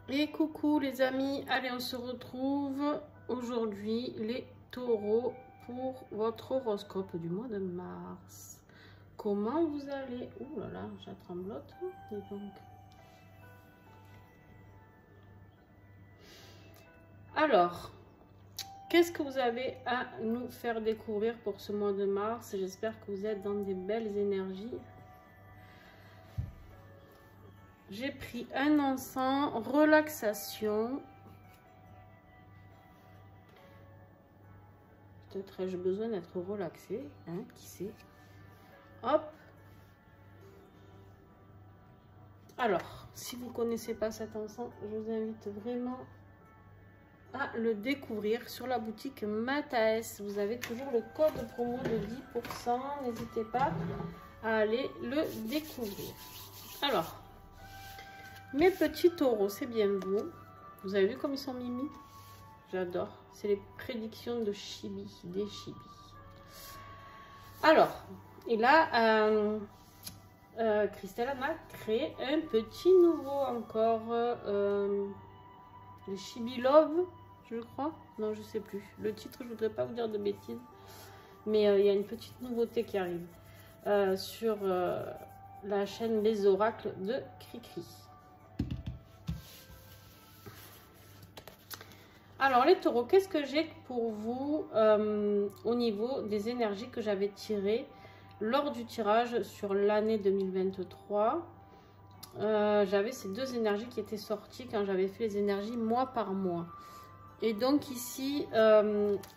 Et coucou les amis, allez on se retrouve aujourd'hui les taureaux pour votre horoscope du mois de mars. Comment vous allez? Ouh là là, j'ai tremblote. Et donc. Alors, qu'est-ce que vous avez à nous faire découvrir pour ce mois de mars? J'espère que vous êtes dans des belles énergies. J'ai pris un encens, relaxation. Peut-être ai-je besoin d'être relaxée, hein, qui sait. Hop. Alors, si vous ne connaissez pas cet encens, je vous invite vraiment à le découvrir sur la boutique Mataes. Vous avez toujours le code promo de 10%. N'hésitez pas à aller le découvrir. Alors, mes petits taureaux, c'est bien vous. Vous avez vu comme ils sont mimi? J'adore. C'est les prédictions de Chibi, des Chibi. Alors, et là, Christelle m'a créé un petit nouveau encore. Les Chibi Love, je crois. Non, je sais plus. Le titre, je voudrais pas vous dire de bêtises. Mais il y a une petite nouveauté qui arrive sur la chaîne Les Oracles de Cricri. Alors les taureaux, qu'est-ce que j'ai pour vous au niveau des énergies que j'avais tirées lors du tirage sur l'année 2023? J'avais ces deux énergies qui étaient sorties quand j'avais fait les énergies mois par mois. Et donc ici,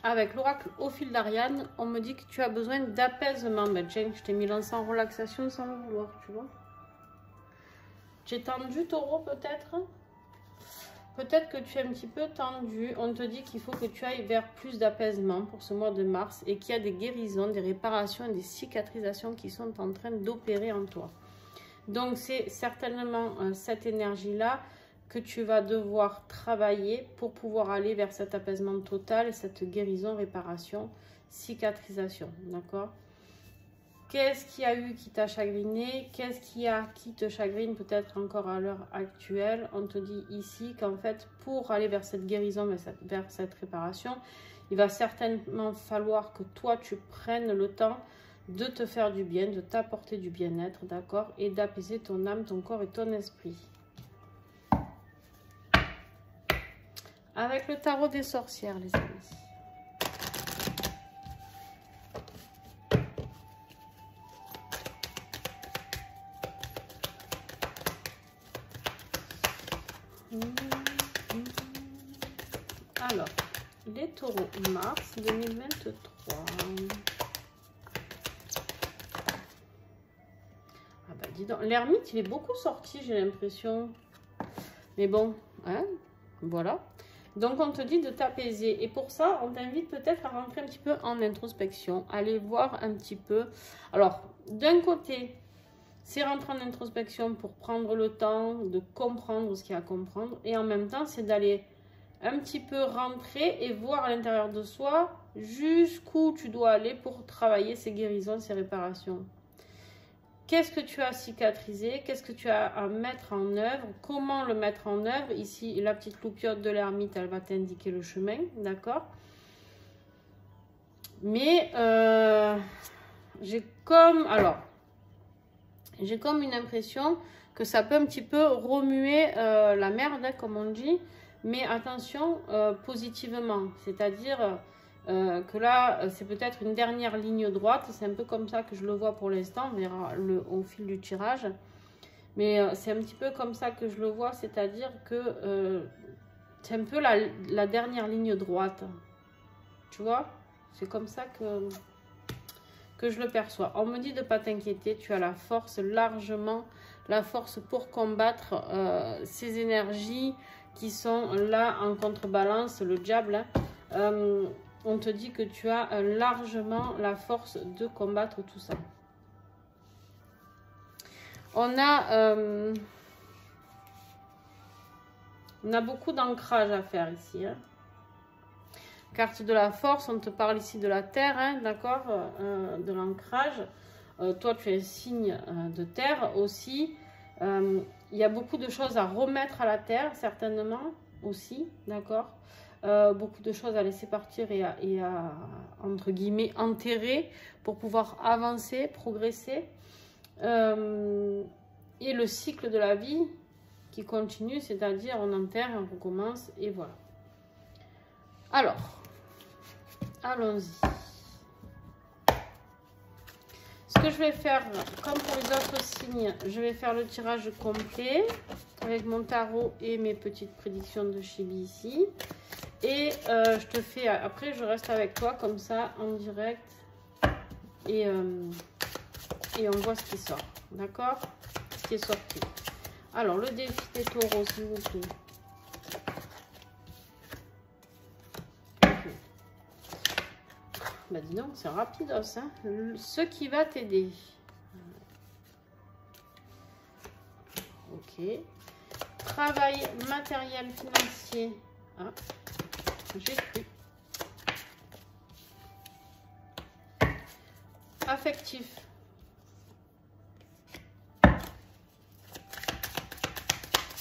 avec l'oracle au fil d'Ariane, on me dit que tu as besoin d'apaisement. Ben, tiens, je t'ai mis l'encens en relaxation sans le vouloir, tu vois. J'ai tendu taureau peut-être? Peut-être que tu es un petit peu tendu. On te dit qu'il faut que tu ailles vers plus d'apaisement pour ce mois de mars et qu'il y a des guérisons, des réparations et des cicatrisations qui sont en train d'opérer en toi. Donc, c'est certainement cette énergie-là que tu vas devoir travailler pour pouvoir aller vers cet apaisement total et cette guérison, réparation, cicatrisation. D'accord? Qu'est-ce qu'il y a eu qui t'a chagriné? Qu'est-ce qu'il y a qui te chagrine peut-être encore à l'heure actuelle? On te dit ici qu'en fait, pour aller vers cette guérison, vers cette réparation, il va certainement falloir que toi, tu prennes le temps de te faire du bien, de t'apporter du bien-être, d'accord? Et d'apaiser ton âme, ton corps et ton esprit. Avec le tarot des sorcières, les amis. Alors, les taureaux, mars 2023. Ah bah dis donc, l'ermite, il est beaucoup sorti, j'ai l'impression. Mais bon, hein, voilà. Donc, on te dit de t'apaiser. Et pour ça, on t'invite peut-être à rentrer un petit peu en introspection. Aller voir un petit peu. Alors, d'un côté, c'est rentrer en introspection pour prendre le temps de comprendre ce qu'il y a à comprendre. Et en même temps, c'est d'aller un petit peu rentrer et voir à l'intérieur de soi jusqu'où tu dois aller pour travailler ces guérisons, ces réparations. Qu'est-ce que tu as cicatrisé? Qu'est-ce que tu as à mettre en œuvre? Comment le mettre en œuvre? Ici, la petite loupiote de l'ermite, elle va t'indiquer le chemin, d'accord? Mais j'ai comme une impression que ça peut un petit peu remuer la merde, hein, comme on dit. Mais attention, positivement. C'est-à-dire que là, c'est peut-être une dernière ligne droite. C'est un peu comme ça que je le vois pour l'instant. On verra au fil du tirage. Mais c'est un petit peu comme ça que je le vois. C'est-à-dire que c'est un peu la dernière ligne droite. Tu vois? C'est comme ça que je le perçois. On me dit de ne pas t'inquiéter. Tu as la force, largement la force pour combattre ces énergies qui sont là en contrebalance, le diable. On te dit que tu as largement la force de combattre tout ça. On a beaucoup d'ancrage à faire ici. Hein. Carte de la force, on te parle ici de la terre, hein, d'accord, de l'ancrage. Toi, tu es un signe de terre aussi. il y a beaucoup de choses à remettre à la terre, certainement, aussi, d'accord. Beaucoup de choses à laisser partir et à, entre guillemets, enterrer pour pouvoir avancer, progresser. Et le cycle de la vie qui continue, c'est-à-dire on enterre, on recommence, et voilà. Alors, allons-y. Ce que je vais faire, comme pour les autres signes, je vais faire le tirage complet avec mon tarot et mes petites prédictions de Chibi ici. Et je te fais, après je reste avec toi comme ça en direct et on voit ce qui sort, d'accord? Ce qui est sorti. Alors le défi des taureaux, s'il vous plaît. Okay. Bah dis donc, c'est rapidos, hein? Ce qui va t'aider. Ok. Travail matériel financier. Ah. J'ai cru. Affectif.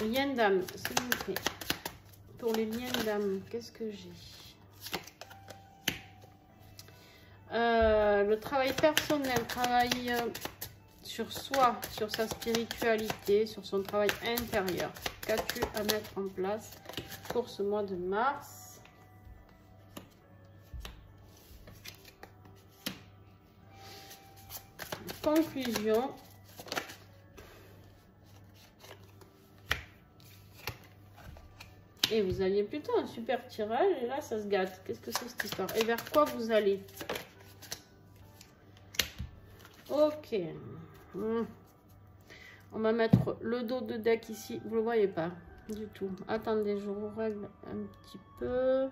Lien d'âme, s'il vous plaît. Pour les liens d'âme, qu'est-ce que j'ai? Le travail personnel, travail sur soi, sur sa spiritualité, sur son travail intérieur. Qu'as-tu à mettre en place pour ce mois de mars? Conclusion. Et vous alliez plutôt un super tirage et là ça se gâte. Qu'est-ce que c'est cette histoire? Et vers quoi vous allez? Ok. On va mettre le dos de deck ici. Vous le voyez pas du tout. Attendez, je vous règle un petit peu.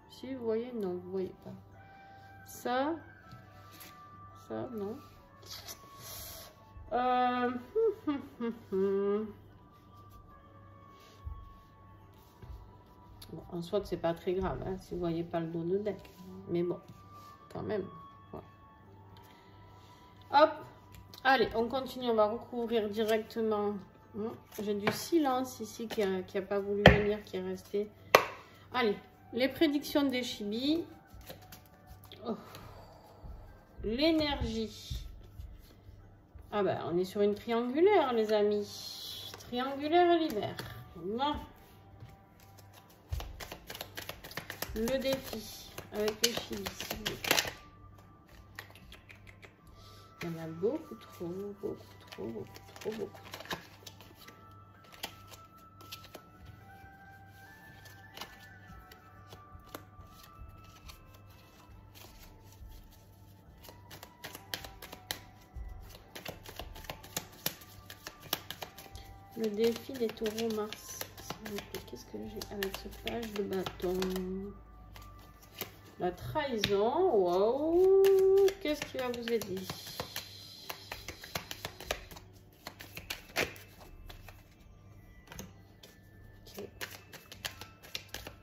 Si vous voyez, non, vous voyez pas. Ça, non. Bon, en soit, c'est pas très grave hein, si vous voyez pas le dos de deck. Mais bon, quand même. Voilà. Hop. Allez, on continue. On va recouvrir directement. J'ai du silence ici qui a pas voulu venir, qui est resté. Allez, les prédictions des Chibi. Oh. L'énergie. Ah ben, on est sur une triangulaire, les amis. Triangulaire l'hiver. Non. Le défi avec les Chibi, s'il vous plaît. Il y en a beaucoup trop, beaucoup trop, beaucoup trop, beaucoup trop. Le défi des taureaux Mars. Qu'est-ce que j'ai avec ce page de bâton? La trahison. Wow. Qu'est-ce qui va vous aider? Okay.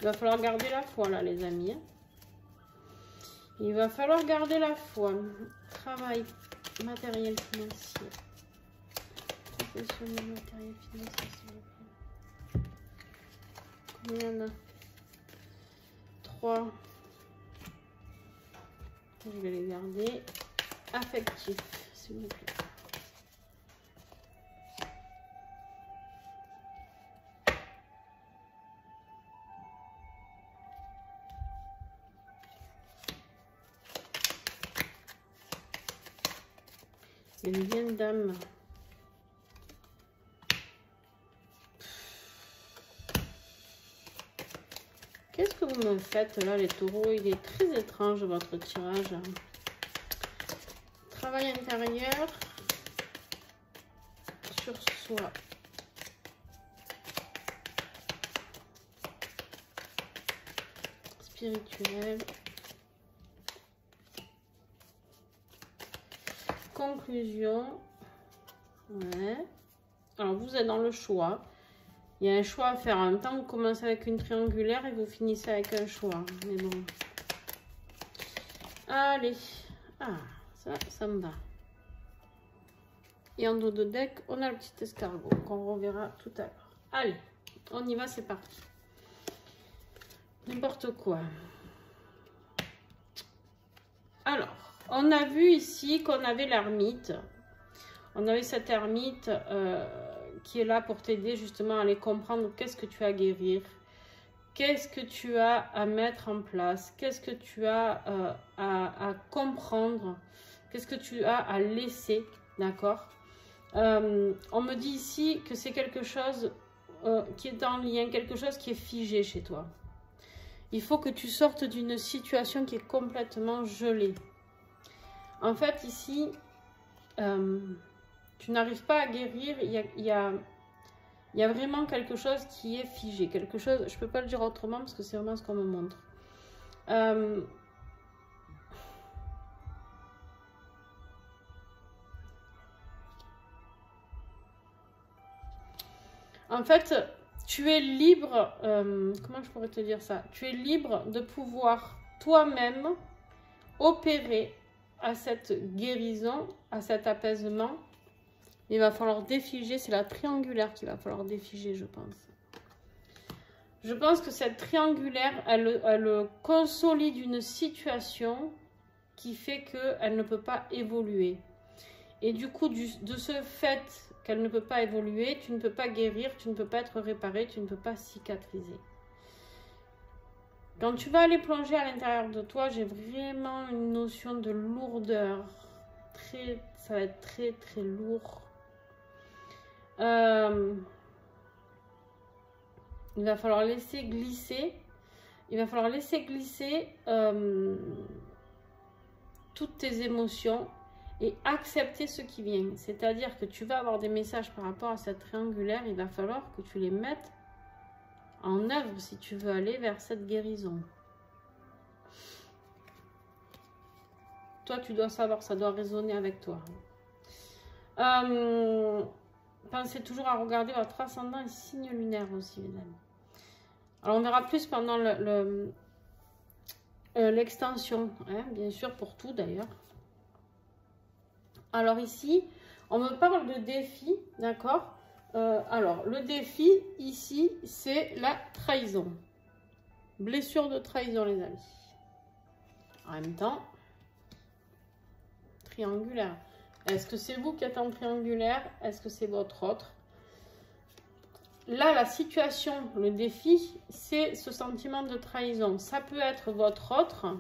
Il va falloir garder la foi là, les amis. Il va falloir garder la foi. Travail matériel financier. Professionnel matériel financier, s'il vous plaît. Combien il y en a? 3. Je vais les garder. Affectif, s'il vous plaît. Les liens d'âme. Qu'est-ce que vous me faites là, les taureaux? Il est très étrange votre tirage. Travail intérieur sur soi. Spirituel. Conclusion. Ouais. Alors vous êtes dans le choix. Il y a un choix à faire. En même temps, vous commencez avec une triangulaire et vous finissez avec un choix. Mais bon. Allez. Ah, ça me va. Et en dos de deck, on a le petit escargot qu'on reverra tout à l'heure. Allez, on y va, c'est parti. N'importe quoi. Alors, on a vu ici qu'on avait l'ermite. On avait cette ermite qui est là pour t'aider justement à aller comprendre qu'est-ce que tu as à guérir. Qu'est-ce que tu as à mettre en place? Qu'est-ce que tu as à comprendre? Qu'est-ce que tu as à laisser? D'accord? On me dit ici que c'est quelque chose qui est en lien, quelque chose qui est figé chez toi. Il faut que tu sortes d'une situation qui est complètement gelée. En fait, ici, tu n'arrives pas à guérir. Il y a vraiment quelque chose qui est figé. Quelque chose, je ne peux pas le dire autrement parce que c'est vraiment ce qu'on me montre. En fait, tu es libre, comment je pourrais te dire ça? Tu es libre de pouvoir toi-même opérer à cette guérison, à cet apaisement. Il va falloir défiger, c'est la triangulaire qu'il va falloir défiger, je pense. Je pense que cette triangulaire, elle consolide une situation qui fait qu'elle ne peut pas évoluer. Et du coup, de ce fait qu'elle ne peut pas évoluer, tu ne peux pas guérir, tu ne peux pas être réparé, tu ne peux pas cicatriser. Quand tu vas aller plonger à l'intérieur de toi, j'ai vraiment une notion de lourdeur. Ça va être très très lourd. Il va falloir laisser glisser. Il va falloir laisser glisser toutes tes émotions et accepter ce qui vient. C'est-à-dire que tu vas avoir des messages par rapport à cette triangulaire. Il va falloir que tu les mettes en œuvre si tu veux aller vers cette guérison. Toi, tu dois savoir, ça doit résonner avec toi. Pensez toujours à regarder votre ascendant et signe lunaire aussi, les amis. Alors, on verra plus pendant l'extension, hein, bien sûr, pour tout d'ailleurs. Alors ici, on me parle de défi, d'accord? Alors, le défi, ici, c'est la trahison. Blessure de trahison, les amis. En même temps, triangulaire. Est-ce que c'est vous qui êtes en triangulaire? Est-ce que c'est votre autre? Là, la situation, le défi, c'est ce sentiment de trahison. Ça peut être votre autre.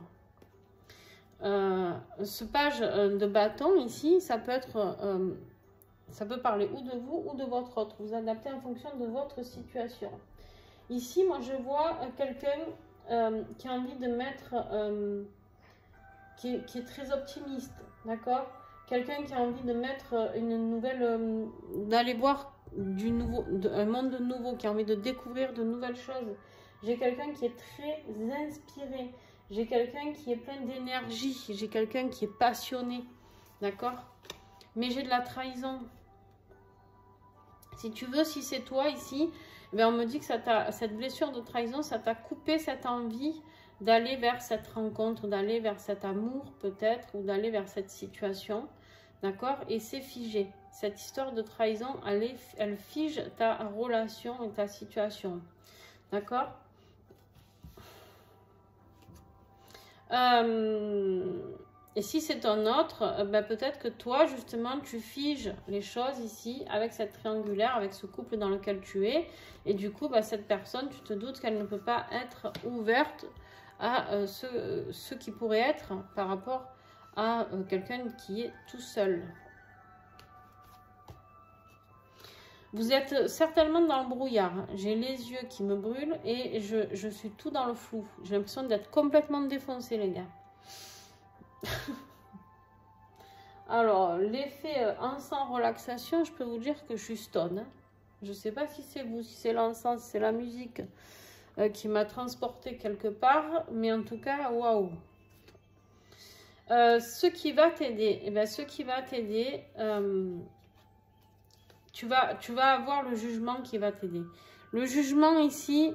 Ce page de bâton ici, ça peut être... ça peut parler ou de vous ou de votre autre. Vous adaptez en fonction de votre situation. Ici, moi, je vois quelqu'un qui a envie de mettre... qui est très optimiste, d'accord? Quelqu'un qui a envie de mettre une nouvelle... d'aller voir un monde nouveau, qui a envie de découvrir de nouvelles choses. J'ai quelqu'un qui est très inspiré. J'ai quelqu'un qui est plein d'énergie. J'ai quelqu'un qui est passionné, d'accord? Mais j'ai de la trahison. Si tu veux, si c'est toi ici, ben on me dit que cette blessure de trahison, ça t'a coupé cette envie d'aller vers cette rencontre, d'aller vers cet amour peut-être, ou d'aller vers cette situation, d'accord? Et c'est figé. Cette histoire de trahison, elle fige ta relation et ta situation, d'accord? Et si c'est un autre, ben peut-être que toi, justement, tu figes les choses ici avec cette triangulaire, avec ce couple dans lequel tu es. Et du coup, ben, cette personne, tu te doutes qu'elle ne peut pas être ouverte à ce qui pourrait être par rapport à quelqu'un qui est tout seul. Vous êtes certainement dans le brouillard. J'ai les yeux qui me brûlent et je suis tout dans le flou. J'ai l'impression d'être complètement défoncée, les gars. Alors, l'effet encens relaxation, je peux vous dire que je suis stone. Hein. Je ne sais pas si c'est vous, si c'est l'encens, si c'est la musique qui m'a transporté quelque part. Mais en tout cas, waouh. Ce qui va t'aider, eh bien, ce qui va t'aider... Tu vas avoir le jugement qui va t'aider. Le jugement ici,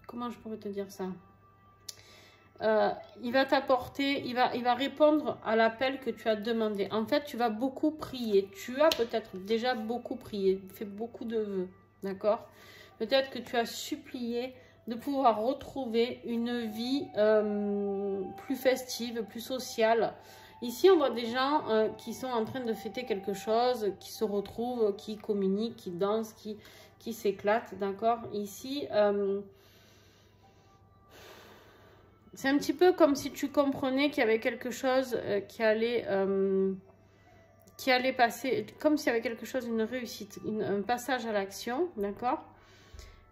comment je pourrais te dire ça? il va t'apporter, il va répondre à l'appel que tu as demandé. En fait, tu vas beaucoup prier. Tu as peut-être déjà beaucoup prié, fait beaucoup de vœux, d'accord? Peut-être que tu as supplié de pouvoir retrouver une vie plus festive, plus sociale. Ici, on voit des gens qui sont en train de fêter quelque chose, qui se retrouvent, qui communiquent, qui dansent, qui s'éclatent, d'accord? Ici, c'est un petit peu comme si tu comprenais qu'il y avait quelque chose qui allait passer, comme s'il y avait quelque chose, une réussite, un passage à l'action, d'accord?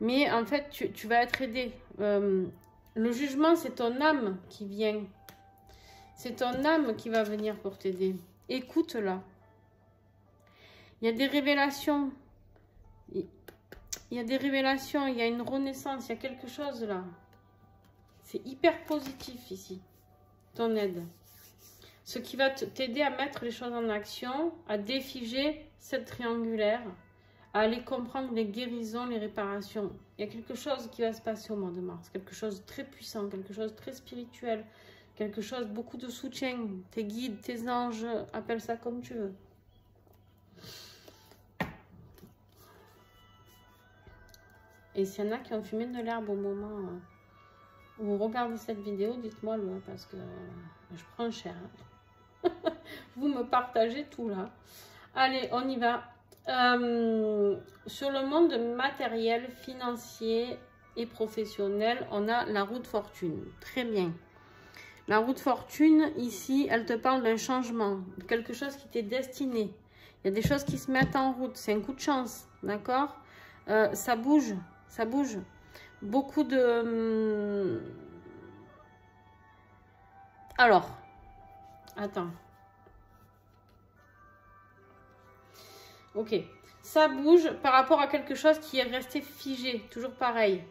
Mais en fait, tu vas être aidé. Le jugement, c'est ton âme qui vient. C'est ton âme qui va venir pour t'aider. Écoute-la. Il y a des révélations. Il y a des révélations, il y a une renaissance, il y a quelque chose là. C'est hyper positif ici, ton aide. Ce qui va t'aider à mettre les choses en action, à défiger cette triangulaire, à aller comprendre les guérisons, les réparations. Il y a quelque chose qui va se passer au mois de mars, quelque chose de très puissant, quelque chose de très spirituel, quelque chose, beaucoup de soutien, tes guides, tes anges, appelle ça comme tu veux. Et s'il y en a qui ont fumé de l'herbe au moment où vous regardez cette vidéo, dites-moi le, parce que je prends cher. Vous me partagez tout là. Allez, on y va. Sur le monde matériel, financier et professionnel, on a la roue de fortune. Très bien. La roue de fortune, ici, elle te parle d'un changement, de quelque chose qui t'est destiné. Il y a des choses qui se mettent en route. C'est un coup de chance, d'accord? Ça bouge, ça bouge. Beaucoup de... Alors, attends. Ok. Ça bouge par rapport à quelque chose qui est resté figé. Toujours pareil.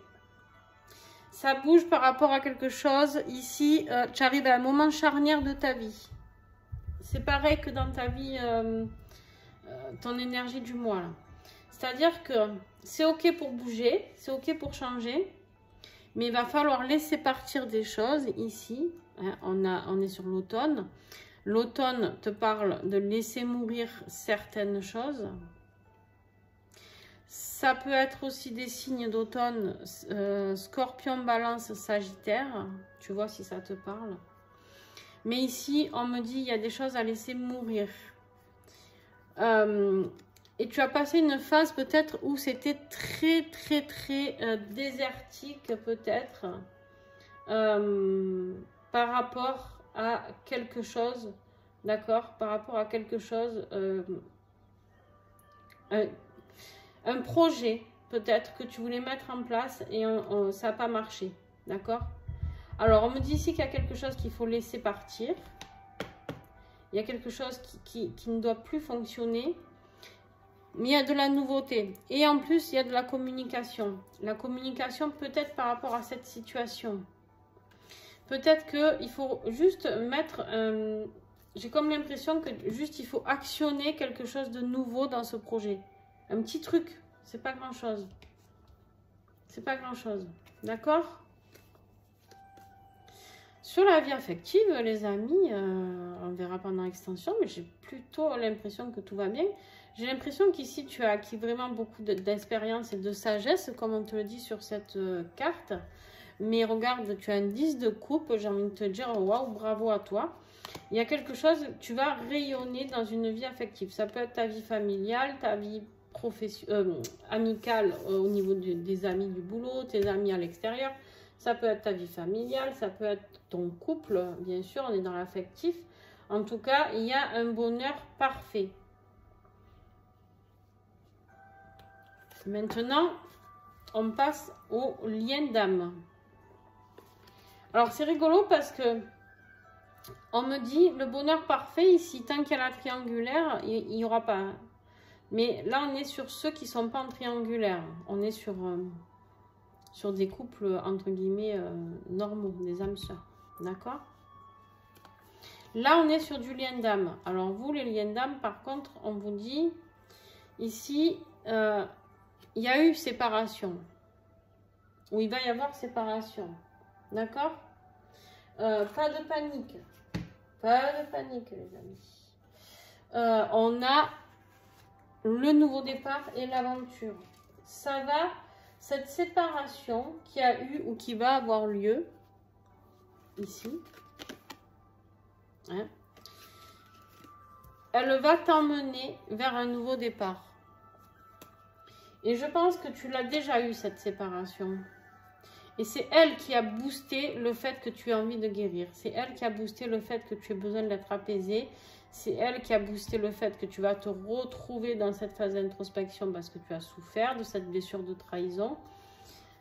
Ça bouge par rapport à quelque chose. Ici, tu arrives à un moment charnière de ta vie. C'est pareil que dans ta vie, ton énergie du mois. C'est-à-dire que c'est ok pour bouger, c'est ok pour changer. Mais il va falloir laisser partir des choses ici. Hein, on est sur l'automne. L'automne te parle de laisser mourir certaines choses. Ça peut être aussi des signes d'automne, Scorpion, Balance, Sagittaire. Tu vois si ça te parle. Mais ici, on me dit il y a des choses à laisser mourir. Et tu as passé une phase peut-être où c'était très désertique peut-être par rapport à quelque chose, d'accord? Par rapport à quelque chose, un projet peut-être que tu voulais mettre en place et ça n'a pas marché, d'accord? Alors on me dit ici qu'il y a quelque chose qu'il faut laisser partir. Il y a quelque chose qui ne doit plus fonctionner. Mais il y a de la nouveauté. Et en plus, il y a de la communication. La communication peut-être par rapport à cette situation. Peut-être qu'il faut juste mettre... j'ai comme l'impression que juste il faut actionner quelque chose de nouveau dans ce projet. Un petit truc. C'est pas grand-chose. C'est pas grand-chose. D'accord ? Sur la vie affective, les amis, on verra pendant l'extension, mais j'ai plutôt l'impression que tout va bien. J'ai l'impression qu'ici, tu as acquis vraiment beaucoup d'expérience et de sagesse, comme on te le dit sur cette carte. Mais regarde, tu as un 10 de coupe, j'ai envie de te dire, waouh, bravo à toi. Il y a quelque chose, tu vas rayonner dans une vie affective. Ça peut être ta vie familiale, ta vie amicale au niveau des amis du boulot, tes amis à l'extérieur. Ça peut être ta vie familiale, ça peut être ton couple, bien sûr, on est dans l'affectif. En tout cas, il y a un bonheur parfait. Maintenant, on passe au lien d'âme. Alors, c'est rigolo parce que on me dit le bonheur parfait ici, tant qu'il y a la triangulaire, il n'y aura pas. Mais là, on est sur ceux qui ne sont pas en triangulaire. On est sur des couples, entre guillemets, normaux, des âmes sœurs. D'accord? Là, on est sur du lien d'âme. Alors, vous, les liens d'âme, par contre, on vous dit, ici, il y a eu séparation. Ou il va y avoir séparation. D'accord? Pas de panique. Pas de panique, les amis. On a le nouveau départ et l'aventure. Ça va, cette séparation qui a eu ou qui va avoir lieu, ici, hein, elle va t'emmener vers un nouveau départ. Et je pense que tu l'as déjà eu, cette séparation. Et c'est elle qui a boosté le fait que tu aies envie de guérir. C'est elle qui a boosté le fait que tu aies besoin d'être apaisé. C'est elle qui a boosté le fait que tu vas te retrouver dans cette phase d'introspection parce que tu as souffert de cette blessure de trahison.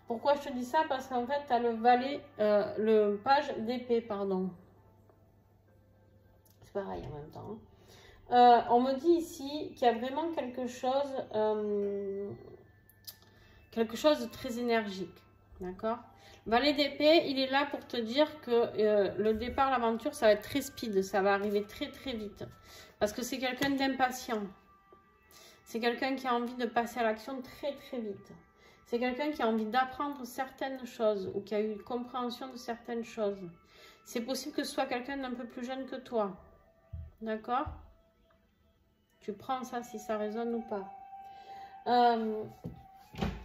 Pourquoi je te dis ça? Parce qu'en fait, tu as le valet, le page d'épée, pardon. C'est pareil en même temps. Hein. On me dit ici qu'il y a vraiment quelque chose de très énergique. D'accord? Valet d'épée, il est là pour te dire que le départ, l'aventure, ça va être très speed, ça va arriver très très vite. Parce que c'est quelqu'un d'impatient. C'est quelqu'un qui a envie de passer à l'action très très vite. C'est quelqu'un qui a envie d'apprendre certaines choses ou qui a eu une compréhension de certaines choses. C'est possible que ce soit quelqu'un d'un peu plus jeune que toi. D'accord? Tu prends ça si ça résonne ou pas.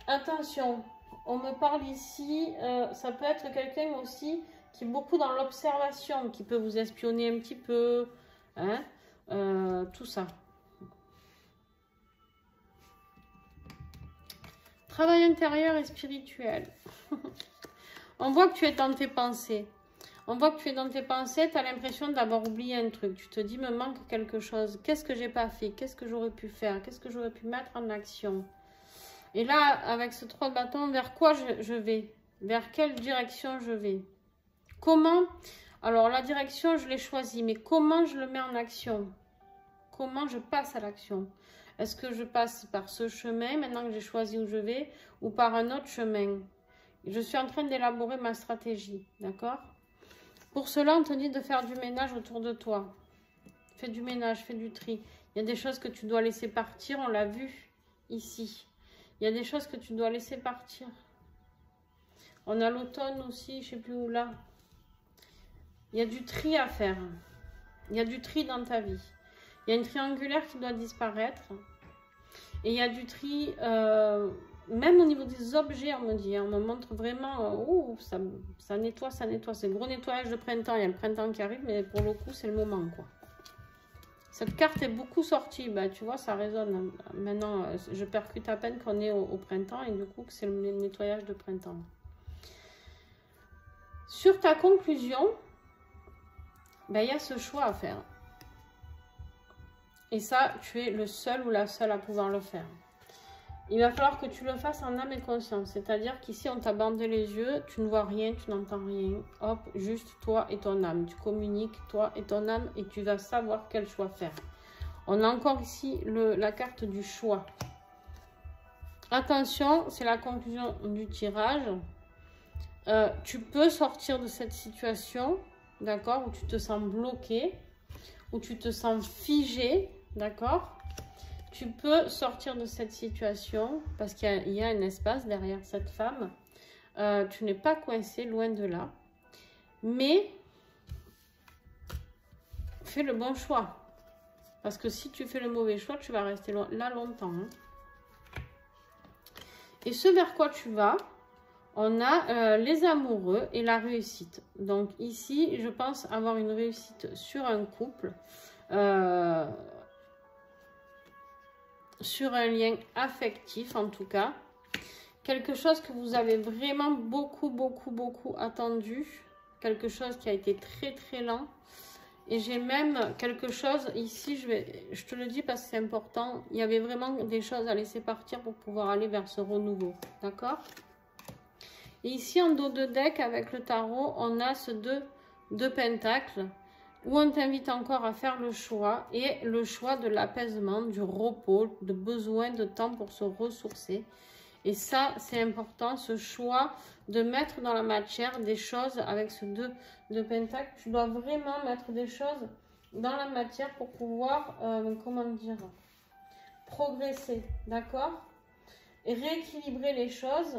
Attention. On me parle ici, ça peut être quelqu'un aussi qui est beaucoup dans l'observation, qui peut vous espionner un petit peu, hein, tout ça. Travail intérieur et spirituel. On voit que tu es dans tes pensées. On voit que tu es dans tes pensées, tu as l'impression d'avoir oublié un truc. Tu te dis, me manque quelque chose. Qu'est-ce que j'ai pas fait? Qu'est-ce que j'aurais pu faire? Qu'est-ce que j'aurais pu mettre en action? Et là, avec ce 3 de bâton, vers quoi je vais? Vers quelle direction je vais? Comment? Alors, la direction, je l'ai choisie, mais comment je le mets en action? Comment je passe à l'action? Est-ce que je passe par ce chemin, maintenant que j'ai choisi où je vais, ou par un autre chemin? Je suis en train d'élaborer ma stratégie, d'accord? Pour cela, on te dit de faire du ménage autour de toi. Fais du ménage, fais du tri. Il y a des choses que tu dois laisser partir, on l'a vu ici. Il y a des choses que tu dois laisser partir. On a l'automne aussi, je ne sais plus où là. Il y a du tri à faire. Il y a du tri dans ta vie. Il y a une triangulaire qui doit disparaître. Et il y a du tri, même au niveau des objets, on me dit. On me montre vraiment, ça nettoie, ça nettoie. C'est le gros nettoyage de printemps. Il y a le printemps qui arrive, mais pour le coup, c'est le moment, quoi. Cette carte est beaucoup sortie, bah, tu vois, ça résonne. Maintenant, je percute à peine qu'on est au printemps et du coup que c'est le nettoyage de printemps. Sur ta conclusion, bah, y a ce choix à faire. Et ça, tu es le seul ou la seule à pouvoir le faire. Il va falloir que tu le fasses en âme et conscience. C'est-à-dire qu'ici, on t'a bandé les yeux, tu ne vois rien, tu n'entends rien. Hop, juste toi et ton âme. Tu communiques, toi et ton âme, et tu vas savoir quel choix faire. On a encore ici la carte du choix. Attention, c'est la conclusion du tirage. Tu peux sortir de cette situation, d'accord, où tu te sens bloqué, où tu te sens figé, d'accord. Tu peux sortir de cette situation parce qu'il y a un espace derrière cette femme. Tu n'es pas coincé, loin de là. Mais fais le bon choix. Parce que si tu fais le mauvais choix, tu vas rester là longtemps. Hein. Et ce vers quoi tu vas, on a les amoureux et la réussite. Donc ici, je pense avoir une réussite sur un couple. Sur un lien affectif en tout cas. Quelque chose que vous avez vraiment beaucoup attendu. Quelque chose qui a été très très lent. Et j'ai même quelque chose, ici je te le dis parce que c'est important. Il y avait vraiment des choses à laisser partir pour pouvoir aller vers ce renouveau. D'accord? Et ici en dos de deck avec le tarot, on a ce 2 de pentacles. Où on t'invite encore à faire le choix et le choix de l'apaisement, du repos, de besoin de temps pour se ressourcer. Et ça, c'est important, ce choix de mettre dans la matière des choses avec ce 2 de pentacle. Tu dois vraiment mettre des choses dans la matière pour pouvoir, comment dire, progresser, d'accord? Et rééquilibrer les choses,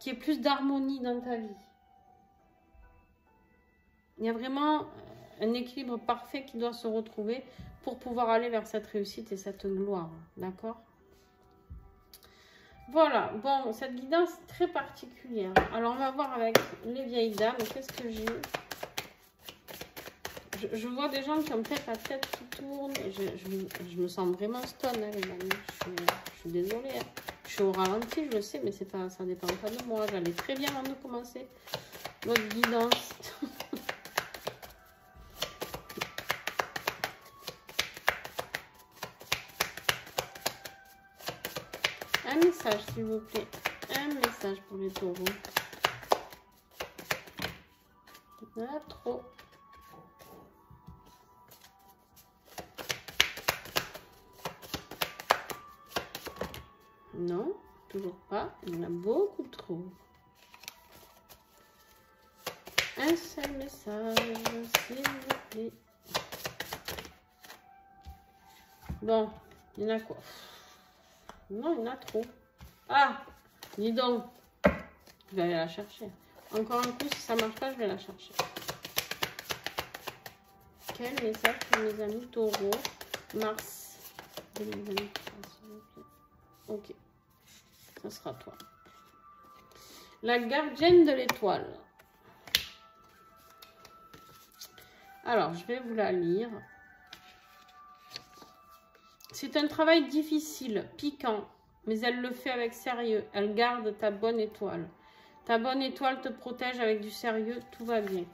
qu'il y ait plus d'harmonie dans ta vie. Il y a vraiment un équilibre parfait qui doit se retrouver pour pouvoir aller vers cette réussite et cette gloire. D'accord? Voilà. Bon, cette guidance est très particulière. Alors, on va voir avec les vieilles dames. Qu'est-ce que j'ai? Je vois des gens qui ont peut-être la tête qui tourne. Je me sens vraiment stone, hein, les amis. Je suis désolée. Hein. Je suis au ralenti, je le sais, mais c'est pas, ça dépend pas de moi. J'allais très bien avant de commencer votre guidance. Un message, s'il vous plaît. Un message pour les taureaux. Ah, trop. Non, toujours pas. Il y en a beaucoup trop. Un seul message, s'il vous plaît. Bon, il y en a quoi? Non, il y en a trop. Ah, dis donc. Je vais aller la chercher. Encore un coup, si ça marche pas, je vais la chercher. Quel message pour mes amis taureaux? Mars 2023, s'il vous plaît. Ok. Ça sera toi. La gardienne de l'étoile. Alors, je vais vous la lire. C'est un travail difficile, piquant, mais elle le fait avec sérieux. Elle garde ta bonne étoile. Ta bonne étoile te protège avec du sérieux, tout va bien.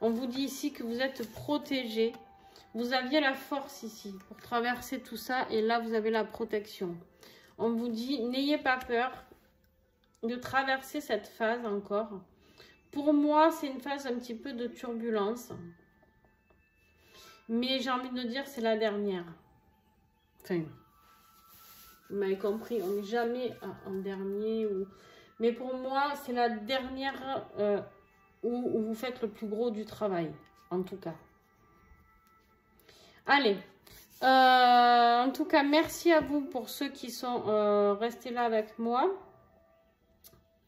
On vous dit ici que vous êtes protégé. Vous aviez la force ici pour traverser tout ça et là, vous avez la protection. On vous dit, n'ayez pas peur de traverser cette phase encore. Pour moi, c'est une phase un petit peu de turbulence. Mais j'ai envie de dire, c'est la dernière. Enfin, vous m'avez compris, on n'est jamais en dernier. Mais pour moi, c'est la dernière où vous faites le plus gros du travail, en tout cas. Allez, en tout cas, merci à vous pour ceux qui sont restés là avec moi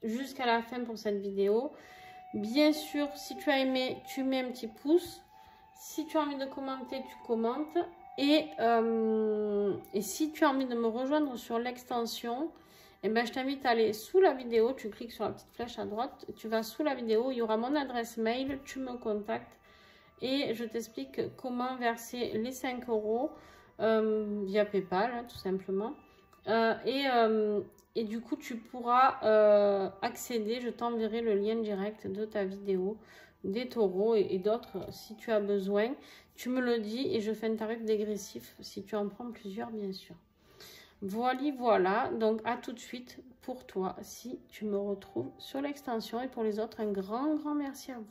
jusqu'à la fin pour cette vidéo. Bien sûr, si tu as aimé, tu mets un petit pouce. Si tu as envie de commenter, tu commentes. Et si tu as envie de me rejoindre sur l'extension, eh ben, je t'invite à aller sous la vidéo. Tu cliques sur la petite flèche à droite. Tu vas sous la vidéo. Il y aura mon adresse mail. Tu me contactes. Et je t'explique comment verser les 5 € via PayPal, hein, tout simplement. Et du coup, tu pourras accéder. Je t'enverrai le lien direct de ta vidéo, des taureaux et d'autres si tu as besoin. Tu me le dis et je fais un tarif dégressif si tu en prends plusieurs, bien sûr. Voilà. Donc, à tout de suite pour toi si tu me retrouves sur l'extension. Et pour les autres, un grand merci à vous.